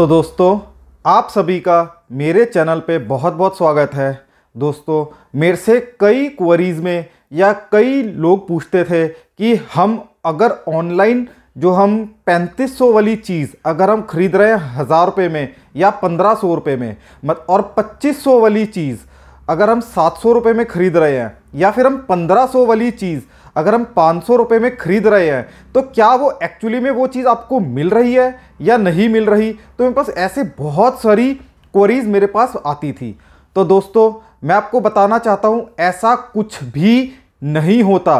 तो दोस्तों, आप सभी का मेरे चैनल पे बहुत बहुत स्वागत है। दोस्तों, मेरे से कई क्वेरीज में या कई लोग पूछते थे कि हम अगर ऑनलाइन जो हम 3500 वाली चीज़ अगर हम खरीद रहे हैं 1000 रुपये में या 1500 रुपये में और 2500 वाली चीज़ अगर हम 700 रुपये में खरीद रहे हैं या फिर हम 1500 वाली चीज़ अगर हम 500 रुपये में खरीद रहे हैं, तो क्या वो एक्चुअली में वो चीज़ आपको मिल रही है या नहीं मिल रही। तो मेरे पास ऐसे बहुत सारी क्वेरीज मेरे पास आती थी। तो दोस्तों, मैं आपको बताना चाहता हूँ ऐसा कुछ भी नहीं होता।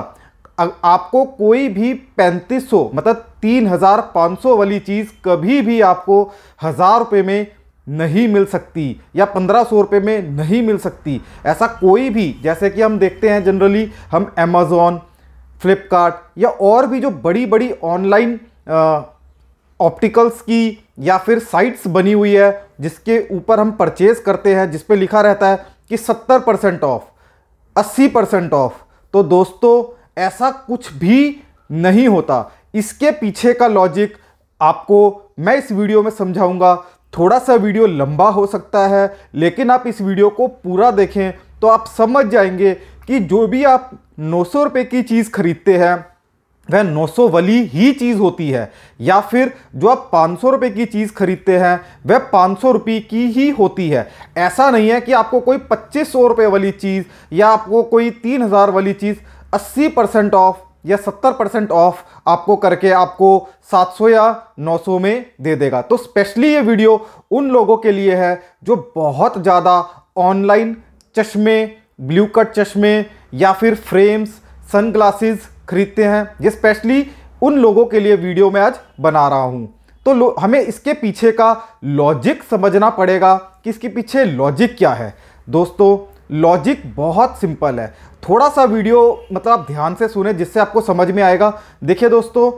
आपको कोई भी 3500 मतलब 3500 वाली चीज़ कभी भी आपको 1000 रुपये में नहीं मिल सकती या 1500 रुपये में नहीं मिल सकती। ऐसा कोई भी, जैसे कि हम देखते हैं जनरली हम अमेज़ॉन, फ्लिपकार्ट या और भी जो बड़ी बड़ी ऑनलाइन ऑप्टिकल्स की या फिर साइट्स बनी हुई है जिसके ऊपर हम परचेज करते हैं, जिस पे लिखा रहता है कि 70% ऑफ, 80% ऑफ। तो दोस्तों, ऐसा कुछ भी नहीं होता। इसके पीछे का लॉजिक आपको मैं इस वीडियो में समझाऊंगा। थोड़ा सा वीडियो लंबा हो सकता है, लेकिन आप इस वीडियो को पूरा देखें तो आप समझ जाएंगे कि जो भी आप 900 रुपये की चीज़ खरीदते हैं वह 900 वाली ही चीज़ होती है, या फिर जो आप 500 रुपये की चीज़ खरीदते हैं वह 500 रुपये की ही होती है। ऐसा नहीं है कि आपको कोई 2500 रुपये वाली चीज़ या आपको कोई 3000 वाली चीज़ 80% ऑफ या 70% ऑफ आपको करके आपको 700 या 900 में दे देगा। तो स्पेशली ये वीडियो उन लोगों के लिए है जो बहुत ज़्यादा ऑनलाइन चश्मे, ब्लू कट चश्मे या फिर फ्रेम्स, सनग्लासेस खरीदते हैं। ये स्पेशली उन लोगों के लिए वीडियो मैं आज बना रहा हूं। तो हमें इसके पीछे का लॉजिक समझना पड़ेगा कि इसके पीछे लॉजिक क्या है। दोस्तों, लॉजिक बहुत सिंपल है। थोड़ा सा वीडियो मतलब आप ध्यान से सुने जिससे आपको समझ में आएगा। देखिए दोस्तों,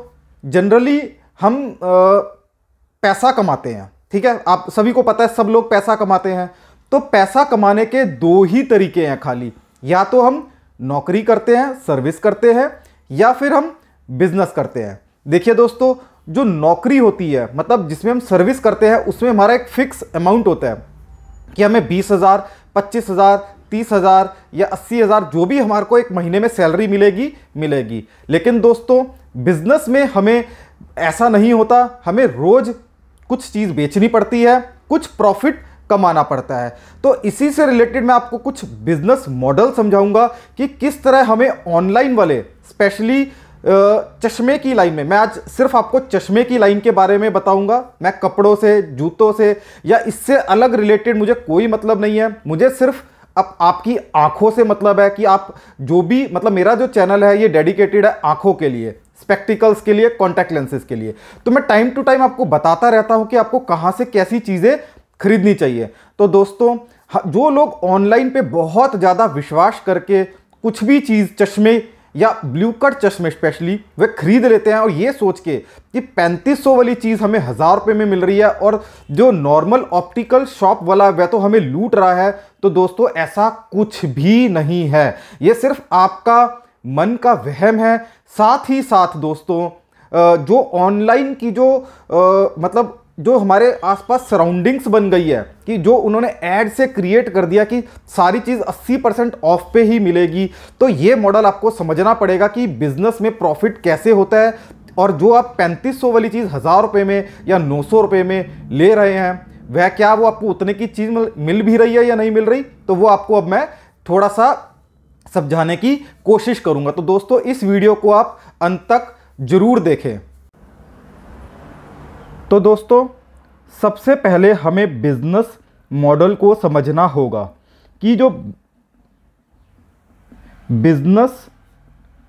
जनरली हम पैसा कमाते हैं, ठीक है, आप सभी को पता है, सब लोग पैसा कमाते हैं। तो पैसा कमाने के दो ही तरीके हैं खाली, या तो हम नौकरी करते हैं, सर्विस करते हैं, या फिर हम बिजनेस करते हैं। देखिए दोस्तों, जो नौकरी होती है मतलब जिसमें हम सर्विस करते हैं, उसमें हमारा एक फिक्स अमाउंट होता है कि हमें 20,000, 25,000, 30,000 या 80,000 जो भी हमारे को एक महीने में सैलरी मिलेगी। लेकिन दोस्तों, बिजनेस में हमें ऐसा नहीं होता। हमें रोज कुछ चीज़ बेचनी पड़ती है, कुछ प्रॉफिट कमाना पड़ता है। तो इसी से रिलेटेड मैं आपको कुछ बिजनेस मॉडल समझाऊंगा कि किस तरह हमें ऑनलाइन वाले, स्पेशली चश्मे की लाइन में, मैं आज सिर्फ आपको चश्मे की लाइन के बारे में बताऊंगा। मैं कपड़ों से, जूतों से या इससे अलग रिलेटेड मुझे कोई मतलब नहीं है। मुझे सिर्फ अब आपकी आंखों से मतलब है कि आप जो भी, मतलब मेरा जो चैनल है ये डेडिकेटेड है आंखों के लिए, स्पेक्टिकल्स के लिए, कॉन्टैक्ट लेंसेज के लिए। तो मैं टाइम टू टाइम आपको बताता रहता हूं कि आपको कहां से कैसी चीजें खरीदनी चाहिए। तो दोस्तों, जो लोग ऑनलाइन पे बहुत ज़्यादा विश्वास करके कुछ भी चीज़, चश्मे या ब्लू कट चश्मे स्पेशली, वे खरीद लेते हैं और ये सोच के कि 3500 वाली चीज़ हमें 1000 रुपये में मिल रही है और जो नॉर्मल ऑप्टिकल शॉप वाला वह तो हमें लूट रहा है। तो दोस्तों, ऐसा कुछ भी नहीं है। ये सिर्फ आपका मन का वहम है। साथ ही साथ दोस्तों, जो ऑनलाइन की जो मतलब जो हमारे आसपास सराउंडिंग्स बन गई है कि जो उन्होंने ऐड से क्रिएट कर दिया कि सारी चीज़ 80% ऑफ पे ही मिलेगी। तो ये मॉडल आपको समझना पड़ेगा कि बिजनेस में प्रॉफिट कैसे होता है, और जो आप 3500 वाली चीज़ 1000 रुपये में या 900 रुपये में ले रहे हैं, वह क्या वो आपको उतने की चीज़ मिल भी रही है या नहीं मिल रही। तो वो आपको अब मैं थोड़ा सा समझाने की कोशिश करूँगा। तो दोस्तों, इस वीडियो को आप अंत तक जरूर देखें। तो दोस्तों, सबसे पहले हमें बिजनेस मॉडल को समझना होगा कि जो बिजनेस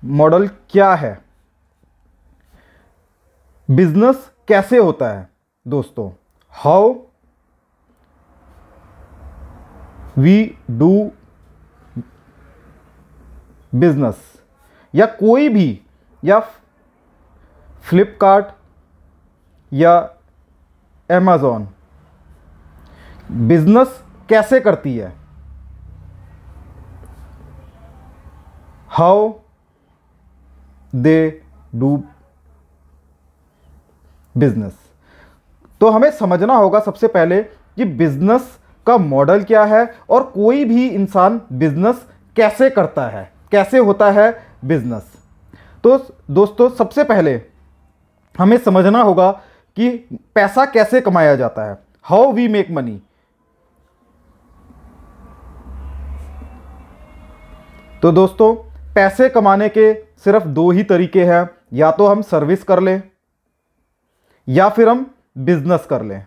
मॉडल क्या है, बिजनेस कैसे होता है। दोस्तों, हाउ वी डू बिजनेस, या कोई भी, या फ्लिपकार्ट या अमेज़ॉन बिजनेस कैसे करती है, हाउ दे डू बिजनेस। तो हमें समझना होगा सबसे पहले कि बिजनेस का मॉडल क्या है और कोई भी इंसान बिजनेस कैसे करता है, कैसे होता है बिजनेस। तो दोस्तों सबसे पहले हमें समझना होगा कि पैसा कैसे कमाया जाता है, हाउ वी मेक मनी। तो दोस्तों पैसे कमाने के सिर्फ दो ही तरीके हैं, या तो हम सर्विस कर लें या फिर हम बिजनेस कर लें।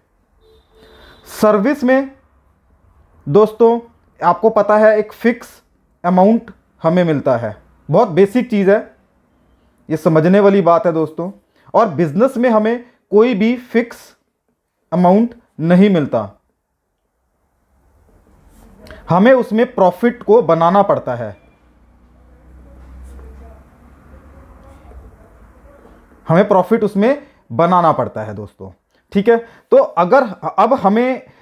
सर्विस में दोस्तों आपको पता है एक फिक्स अमाउंट हमें मिलता है, बहुत बेसिक चीज़ है, ये समझने वाली बात है दोस्तों। और बिजनेस में हमें कोई भी फिक्स अमाउंट नहीं मिलता, हमें उसमें प्रॉफिट को बनाना पड़ता है, हमें प्रॉफिट उसमें बनाना पड़ता है दोस्तों, ठीक है। तो अगर अब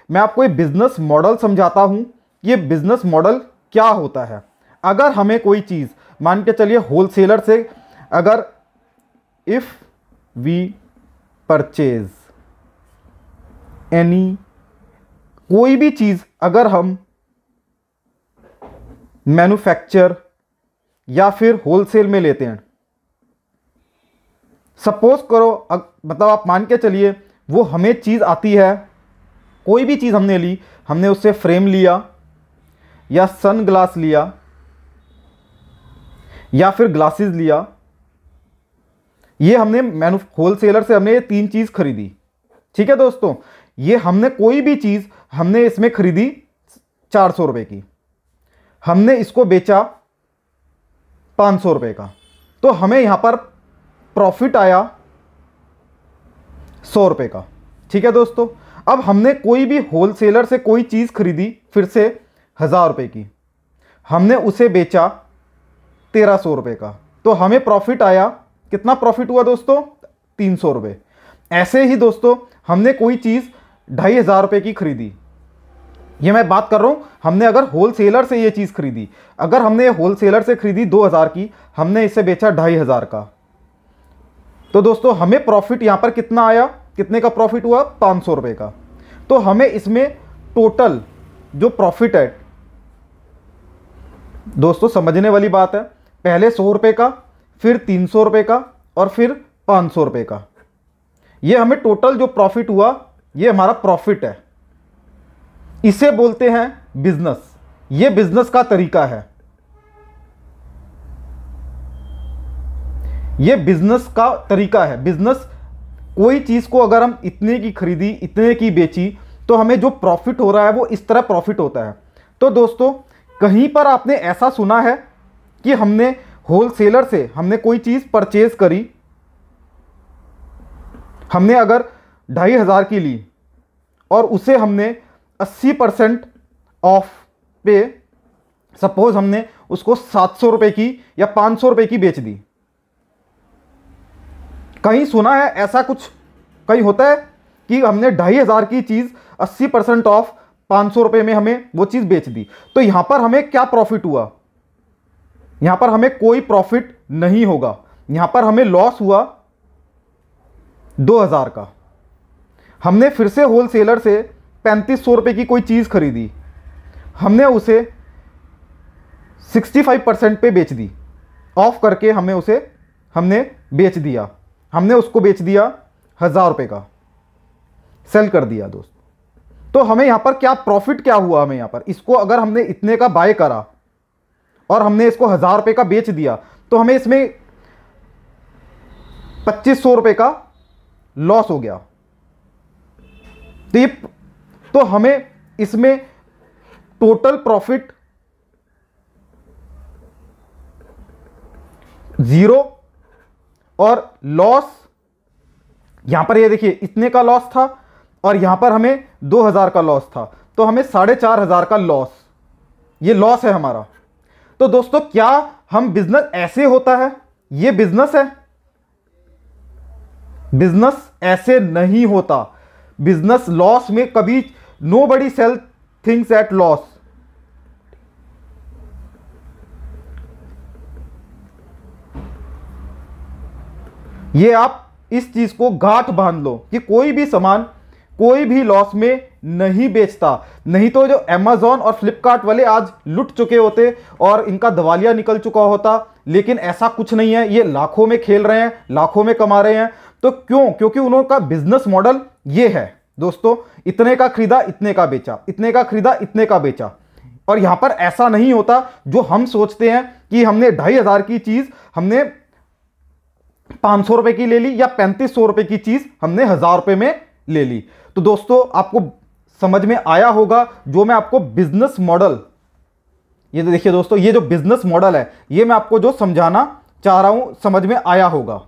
मैं आपको एक बिजनेस मॉडल समझाता हूं, ये बिजनेस मॉडल क्या होता है। अगर हमें कोई चीज़ मान के चलिए होलसेलर से, अगर इफ वी परचेज एनी, कोई भी चीज़ अगर हम मैन्युफैक्चर या फिर होलसेल में लेते हैं, सपोज करो मतलब आप मान के चलिए वो हमें चीज़ आती है, कोई भी चीज़ हमने ली, हमने उससे फ्रेम लिया या सन ग्लास लिया या फिर ग्लासेस लिया, ये हमने होलसेलर से हमने ये तीन चीज़ खरीदी, ठीक है दोस्तों। ये हमने कोई भी चीज़ हमने इसमें खरीदी 400 रुपये की, हमने इसको बेचा 500 रुपये का, तो हमें यहाँ पर प्रॉफिट आया 100 रुपये का, ठीक है दोस्तों। अब हमने कोई भी होलसेलर से कोई चीज़ खरीदी फिर से 1000 रुपये की, हमने उसे बेचा 1300 रुपये का, तो हमें प्रॉफिट आया, कितना प्रॉफिट हुआ दोस्तों, 300 रुपये। ऐसे ही दोस्तों हमने कोई चीज़ 2500 रुपये की खरीदी, ये मैं बात कर रहा हूँ हमने अगर होलसेलर से ये चीज़ खरीदी, अगर हमने होलसेलर से खरीदी 2000 की, हमने इसे बेचा 2500 का, तो दोस्तों हमें प्रॉफिट यहां पर कितना आया, कितने का प्रॉफिट हुआ, 500 रुपये का। तो हमें इसमें टोटल जो प्रॉफिट है दोस्तों, समझने वाली बात है, पहले 100 रुपये का, फिर 300 रुपये का और फिर 500 रुपये का, ये हमें टोटल जो प्रॉफिट हुआ ये हमारा प्रॉफिट है, इसे बोलते हैं बिजनेस। ये बिजनेस का तरीका है, ये बिजनेस का तरीका है। बिजनेस, कोई चीज को अगर हम इतने की खरीदी, इतने की बेची, तो हमें जो प्रॉफिट हो रहा है वो इस तरह प्रॉफिट होता है। तो दोस्तों कहीं पर आपने ऐसा सुना है कि हमने होलसेलर से हमने कोई चीज परचेज करी, हमने अगर 2500 की ली और उसे हमने 80% ऑफ पे, सपोज हमने उसको 700 रुपये की या 500 रुपये की बेच दी। कहीं सुना है ऐसा कुछ, कहीं होता है कि हमने 2500 की चीज़ 80% ऑफ 500 रुपये में हमें वो चीज़ बेच दी, तो यहां पर हमें क्या प्रॉफिट हुआ, यहां पर हमें कोई प्रॉफिट नहीं होगा, यहां पर हमें लॉस हुआ 2000 का। हमने फिर से होलसेलर से 3500 रुपये की कोई चीज़ खरीदी, हमने उसे 65% पे बेच दी, ऑफ करके हमने बेच दिया, हमने उसको बेच दिया 1000 रुपये का, सेल कर दिया दोस्त। तो हमें यहां पर क्या प्रॉफिट क्या हुआ, हमें यहां पर इसको अगर हमने इतने का बाय करा और हमने इसको 1000 रुपये का बेच दिया, तो हमें इसमें 2500 रुपये का लॉस हो गया। तो हमें इसमें टोटल प्रॉफिट 0 और लॉस, यहां पर ये देखिए इतने का लॉस था और यहां पर हमें 2000 का लॉस था, तो हमें 4500 का लॉस, ये लॉस है हमारा। तो दोस्तों क्या हम बिजनेस ऐसे होता है, ये बिजनेस है? बिजनेस ऐसे नहीं होता। बिजनेस लॉस में कभी, nobody sell things at loss. ये आप इस चीज को गांठ बांध लो कि कोई भी सामान कोई भी लॉस में नहीं बेचता। नहीं तो जो Amazon और फ्लिपकार्ट वाले आज लुट चुके होते और इनका दिवालिया निकल चुका होता, लेकिन ऐसा कुछ नहीं है। ये लाखों में खेल रहे हैं, लाखों में कमा रहे हैं। तो क्यों? क्योंकि उनका बिजनेस मॉडल ये है दोस्तों, इतने का खरीदा इतने का बेचा, इतने का खरीदा इतने का बेचा। और यहां पर ऐसा नहीं होता जो हम सोचते हैं कि हमने 2500 की चीज हमने 500 रुपए की ले ली, या 3500 रुपए की चीज हमने 1000 रुपए में ले ली। तो दोस्तों आपको समझ में आया होगा जो मैं आपको बिजनेस मॉडल, ये देखिए दोस्तों, ये जो बिजनेस मॉडल है ये मैं आपको जो समझाना चाह रहा हूं, समझ में आया होगा।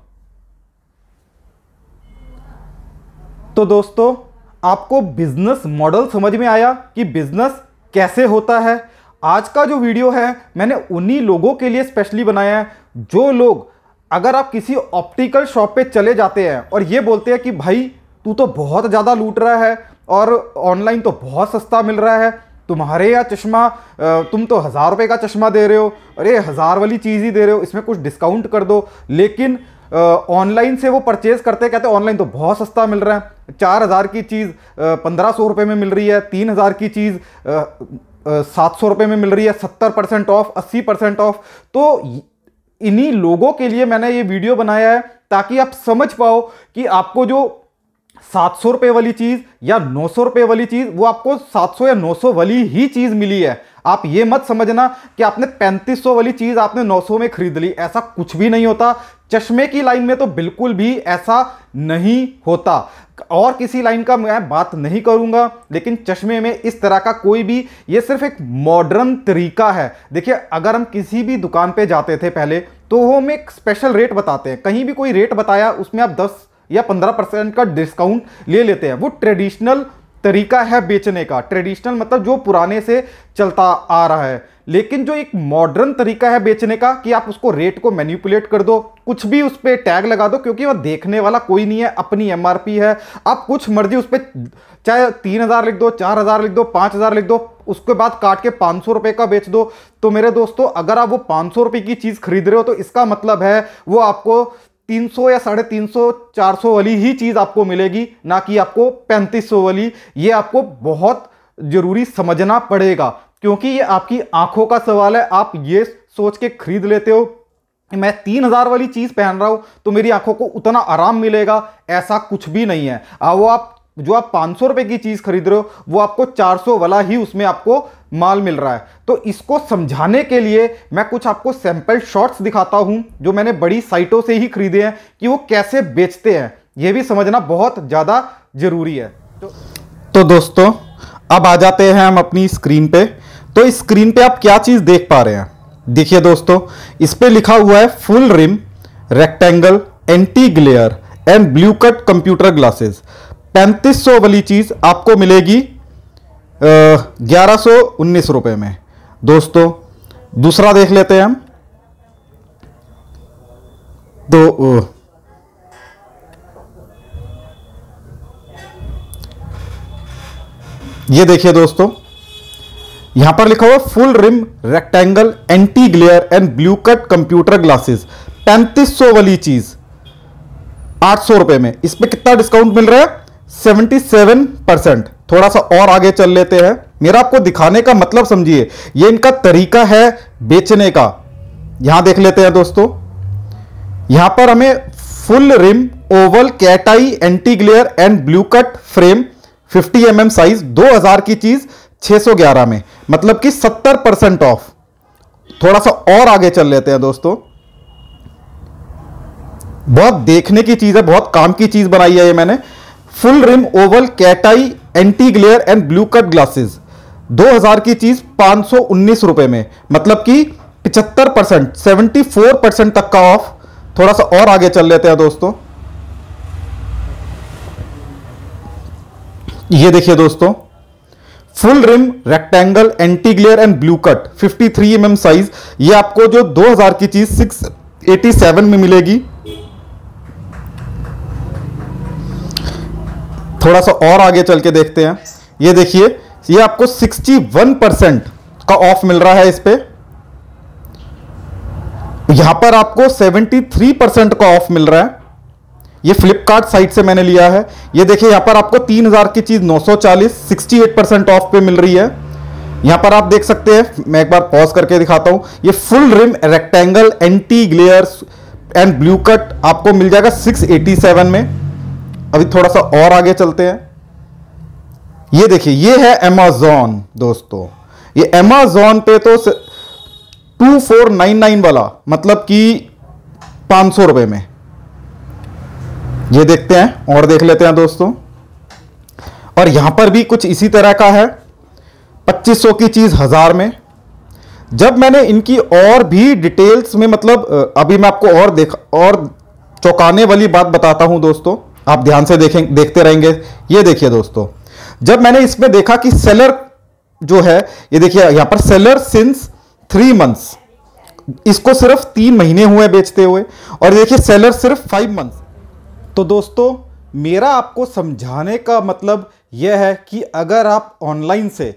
तो दोस्तों आपको बिजनेस मॉडल समझ में आया कि बिजनेस कैसे होता है। आज का जो वीडियो है मैंने उन्हीं लोगों के लिए स्पेशली बनाया है जो लोग, अगर आप किसी ऑप्टिकल शॉप पे चले जाते हैं और ये बोलते हैं कि भाई तू तो बहुत ज़्यादा लूट रहा है और ऑनलाइन तो बहुत सस्ता मिल रहा है, तुम्हारे यहाँ चश्मा, तुम तो 1000 रुपये का चश्मा दे रहे हो, अरे 1000 वाली चीज़ ही दे रहे हो, इसमें कुछ डिस्काउंट कर दो। लेकिन ऑनलाइन से वो परचेज करते, कहते ऑनलाइन तो बहुत सस्ता मिल रहा है, 4000 की चीज़ 1500 रुपये में मिल रही है, 3000 की चीज़ 700 रुपये में मिल रही है, 70% ऑफ, 80% ऑफ। तो इन्हीं लोगों के लिए मैंने ये वीडियो बनाया है ताकि आप समझ पाओ कि आपको जो 700 रुपये वाली चीज या 900 रुपये वाली चीज, वो आपको 700 या 900 वाली ही चीज मिली है। आप ये मत समझना कि आपने 3500 वाली चीज आपने 900 में खरीद ली, ऐसा कुछ भी नहीं होता। चश्मे की लाइन में तो बिल्कुल भी ऐसा नहीं होता। और किसी लाइन का मैं बात नहीं करूंगा, लेकिन चश्मे में इस तरह का कोई भी, ये सिर्फ एक मॉडर्न तरीका है। देखिए अगर हम किसी भी दुकान पे जाते थे पहले, तो वो हमें एक स्पेशल रेट बताते हैं, कहीं भी कोई रेट बताया उसमें आप 10 या 15% का डिस्काउंट ले लेते हैं। वो ट्रेडिशनल तरीका है बेचने का। ट्रेडिशनल मतलब जो पुराने से चलता आ रहा है। लेकिन जो एक मॉडर्न तरीका है बेचने का कि आप उसको रेट को मैनिपुलेट कर दो, कुछ भी उस पर टैग लगा दो, क्योंकि वह देखने वाला कोई नहीं है, अपनी MRP है, आप कुछ मर्जी उस पर चाहे 3000 लिख दो, 4000 लिख दो, 5000 लिख दो, उसके बाद काट के 500 रुपये का बेच दो। तो मेरे दोस्तों अगर आप वो 500 रुपये की चीज़ खरीद रहे हो तो इसका मतलब है वो आपको 300 या 350, 400 वाली ही चीज़ आपको मिलेगी, ना कि आपको 3500 वाली। ये आपको बहुत ज़रूरी समझना पड़ेगा, क्योंकि ये आपकी आंखों का सवाल है। आप ये सोच के खरीद लेते हो मैं 3000 वाली चीज़ पहन रहा हूं तो मेरी आंखों को उतना आराम मिलेगा, ऐसा कुछ भी नहीं है। वो आप जो आप 500 रुपये की चीज़ खरीद रहे हो वो आपको 400 वाला ही उसमें आपको माल मिल रहा है। तो इसको समझाने के लिए मैं कुछ आपको सैंपल शॉट्स दिखाता हूं जो मैंने बड़ी साइटों से ही खरीदे हैं कि वो कैसे बेचते हैं। ये भी समझना बहुत ज़्यादा ज़रूरी है। तो दोस्तों अब आ जाते हैं हम अपनी स्क्रीन पे। तो इस स्क्रीन पे आप क्या चीज़ देख पा रहे हैं? देखिए दोस्तों, इस पे लिखा हुआ है full rim rectangle anti glare and blue cut computer glasses. 3500 वाली चीज आपको मिलेगी 1119 रुपए में। दोस्तों दूसरा देख लेते हैं हम। तो ये देखिए दोस्तों, यहां पर लिखा हुआ full rim rectangle anti glare and blue cut computer glasses, 3500 वाली चीज 800 रुपए में। इस पे कितना डिस्काउंट मिल रहा है? 77%। थोड़ा सा और आगे चल लेते हैं। मेरा आपको दिखाने का मतलब समझिए, ये इनका तरीका है बेचने का। यहां देख लेते हैं दोस्तों, यहां पर हमें full rim oval cat eye anti glare and blue cut frame 50 mm size 2000 की चीज 611 में, मतलब कि 70% ऑफ। थोड़ा सा और आगे चल लेते हैं दोस्तों। बहुत देखने की चीज है, बहुत काम की चीज बनाई है ये मैंने। Full rim oval cat eye anti glare and blue cut glasses 2000 की चीज 519 रुपए में, मतलब कि 75%, 74% तक का ऑफ। थोड़ा सा और आगे चल लेते हैं दोस्तों। ये देखिए दोस्तों, full rim rectangle anti glare and blue cut 53 mm size, ये आपको जो 2000 की चीज 687 में मिलेगी। थोड़ा सा और आगे चल के देखते हैं। ये देखिए, ये आपको 61% का ऑफ मिल रहा है इस पे। यहां पर आपको 73% का ऑफ मिल रहा है। ये फ्लिपकार्ट साइट से मैंने लिया है। ये देखिए यहाँ पर आपको 3000 की चीज़ 940 68% ऑफ पे मिल रही है। यहाँ पर आप देख सकते हैं, मैं एक बार पॉज करके दिखाता हूँ। ये full rim rectangle anti glares and blue cut आपको मिल जाएगा 687 में। अभी थोड़ा सा और आगे चलते हैं। ये देखिए, ये है अमेज़ॉन दोस्तों। ये अमेज़ॉन पे तो 2499 वाला, मतलब कि 500 रुपए में। ये देखते हैं और देख लेते हैं दोस्तों। और यहां पर भी कुछ इसी तरह का है, 2500 की चीज 1000 में। जब मैंने इनकी और भी डिटेल्स में, मतलब अभी मैं आपको और चौंकाने वाली बात बताता हूं दोस्तों, आप ध्यान से देखते रहेंगे। ये देखिए दोस्तों, जब मैंने इसमें देखा कि सेलर जो है, ये देखिए यहां पर सेलर सिंस 3 मंथ्स, इसको सिर्फ 3 महीने हुए बेचते हुए, और देखिए सेलर सिर्फ 5 मंथ्स। तो दोस्तों, मेरा आपको समझाने का मतलब यह है कि अगर आप ऑनलाइन से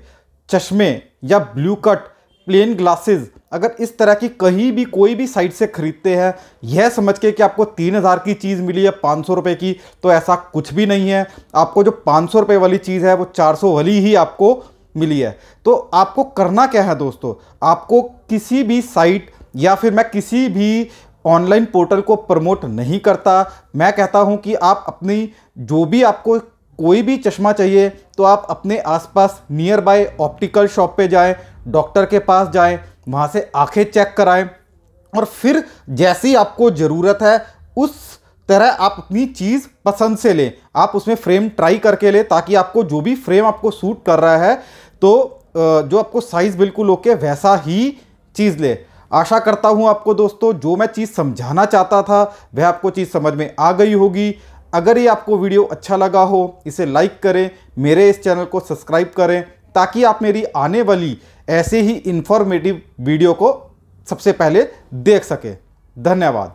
चश्मे या ब्लू कट प्लेन ग्लासेस अगर इस तरह की कहीं भी कोई भी साइट से खरीदते हैं, यह समझ के कि आपको 3000 की चीज़ मिली है 500 रुपये की, तो ऐसा कुछ भी नहीं है। आपको जो 500 रुपये वाली चीज़ है वो 400 वाली ही आपको मिली है। तो आपको करना क्या है दोस्तों, आपको किसी भी साइट या फिर मैं किसी भी ऑनलाइन पोर्टल को प्रमोट नहीं करता। मैं कहता हूं कि आप अपनी जो भी आपको कोई भी चश्मा चाहिए तो आप अपने आसपास नियर बाय ऑप्टिकल शॉप पे जाएं, डॉक्टर के पास जाएं, वहां से आंखें चेक कराएं, और फिर जैसी आपको ज़रूरत है उस तरह आप अपनी चीज़ पसंद से लें। आप उसमें फ्रेम ट्राई करके लें, ताकि आपको जो भी फ्रेम आपको सूट कर रहा है, तो जो आपको साइज़ बिल्कुल ओके वैसा ही चीज़ ले। आशा करता हूं आपको दोस्तों जो मैं चीज़ समझाना चाहता था वह आपको चीज़ समझ में आ गई होगी। अगर ये आपको वीडियो अच्छा लगा हो, इसे लाइक करें, मेरे इस चैनल को सब्सक्राइब करें, ताकि आप मेरी आने वाली ऐसे ही इंफॉर्मेटिव वीडियो को सबसे पहले देख सकें। धन्यवाद।